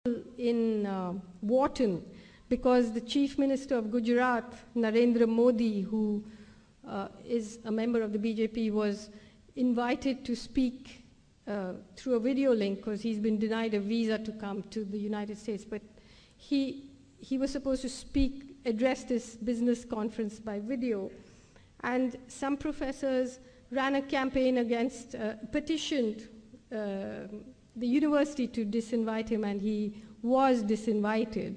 in Wharton, because the Chief Minister of Gujarat, Narendra Modi, who is a member of the BJP, was invited to speak through a video link because he's been denied a visa to come to the United States. But he was supposed to address this business conference by video. And some professors ran a campaign against, petitioned the university to disinvite him, and he was disinvited.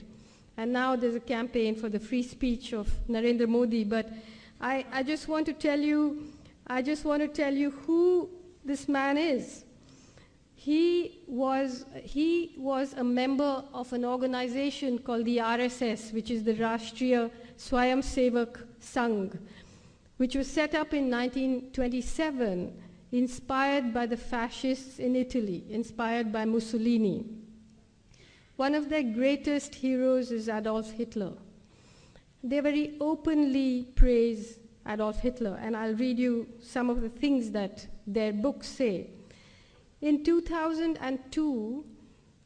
And now there's a campaign for the free speech of Narendra Modi. But I just want to tell you who this man is. He was a member of an organization called the RSS, which is the Rashtriya Swayamsevak Sangh, which was set up in 1927, inspired by the fascists in Italy, inspired by Mussolini. One of their greatest heroes is Adolf Hitler. They very openly praise Adolf Hitler, and I'll read you some of the things that their books say. In 2002,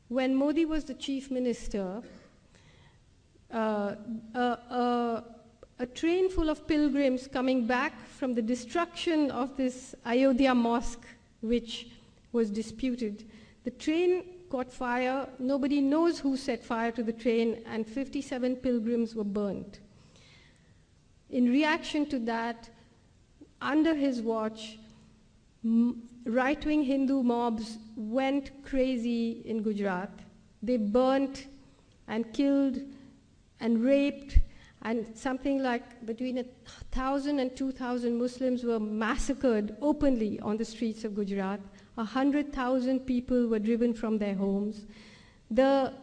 when Modi was the chief minister, a train full of pilgrims coming back from the destruction of this Ayodhya mosque, which was disputed, the train caught fire. Nobody knows who set fire to the train, and 57 pilgrims were burnt. In reaction to that, under his watch, right-wing Hindu mobs went crazy in Gujarat. They burnt and killed and raped, and something like between 1,000 and 2,000 Muslims were massacred openly on the streets of Gujarat. 100,000 people were driven from their homes. The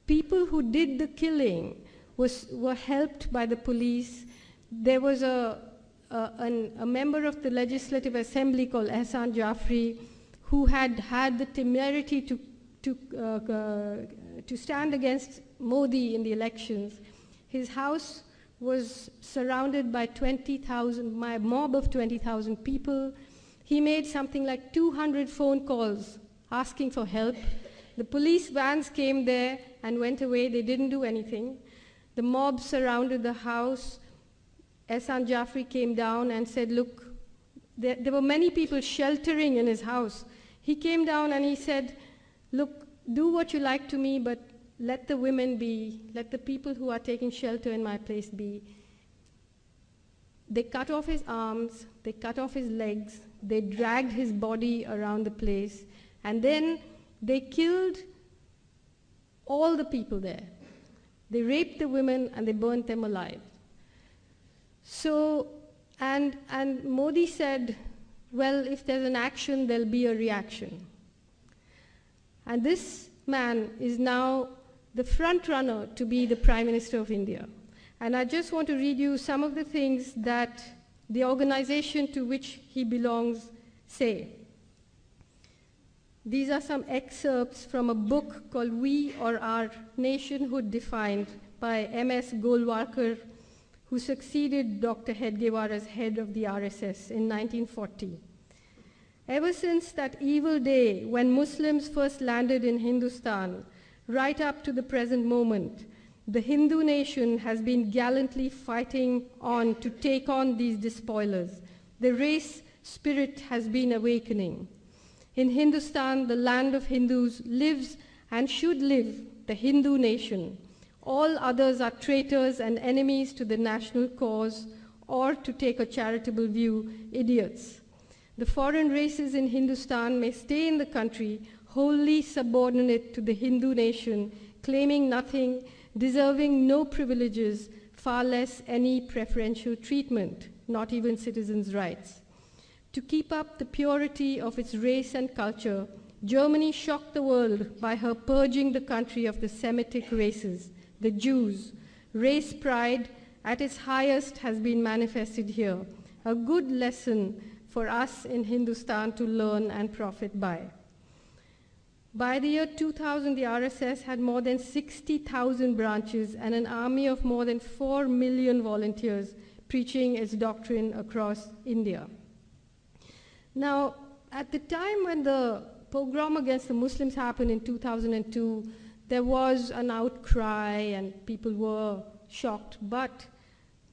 people who did the killing were helped by the police. There was a member of the Legislative Assembly called Ehsan Jafri, who had the temerity to stand against Modi in the elections. His house was surrounded by a mob of 20,000 people. He made something like 200 phone calls asking for help. The police vans came there and went away. They didn't do anything. The mob surrounded the house. Ehsan Jafri came down and said, look, there were many people sheltering in his house. He came down and he said, look, do what you like to me, but let the women be, let the people who are taking shelter in my place be. They cut off his arms, they cut off his legs, they dragged his body around the place, and then they killed all the people there. They raped the women and they burnt them alive. So, and Modi said, well, if there's an action, there'll be a reaction. And this man is now the front runner to be the Prime Minister of India. And I just want to read you some of the things that the organization to which he belongs say. These are some excerpts from a book called We or Our Nationhood Defined by M.S. Golwalkar, who succeeded Dr. Hedgewar as head of the RSS in 1940. Ever since that evil day when Muslims first landed in Hindustan, right up to the present moment, the Hindu nation has been gallantly fighting on to take on these despoilers. The race spirit has been awakening. In Hindustan, the land of Hindus, lives and should live the Hindu nation. All others are traitors and enemies to the national cause, or, to take a charitable view, idiots. The foreign races in Hindustan may stay in the country, wholly subordinate to the Hindu nation, claiming nothing, deserving no privileges, far less any preferential treatment, not even citizens' rights. To keep up the purity of its race and culture, Germany shocked the world by her purging the country of the Semitic races, the Jews. Race pride at its highest has been manifested here, a good lesson for us in Hindustan to learn and profit by. By the year 2000, the RSS had more than 60,000 branches and an army of more than 4 million volunteers preaching its doctrine across India. Now, at the time when the pogrom against the Muslims happened in 2002, there was an outcry and people were shocked, but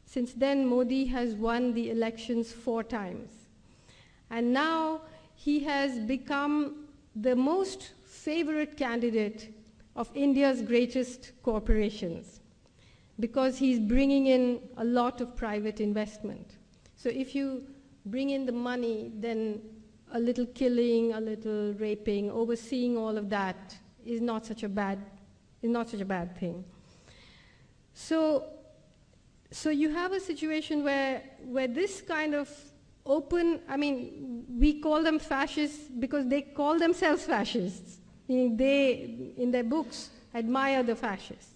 since then Modi has won the elections 4 times. And now he has become the most favorite candidate of India's greatest corporations because he's bringing in a lot of private investment. So if you bring in the money, then a little killing, a little raping, overseeing all of that is not such a bad thing. So you have a situation where this kind of open, I mean, we call them fascists because they call themselves fascists. Meaning they, in their books, admire the fascists.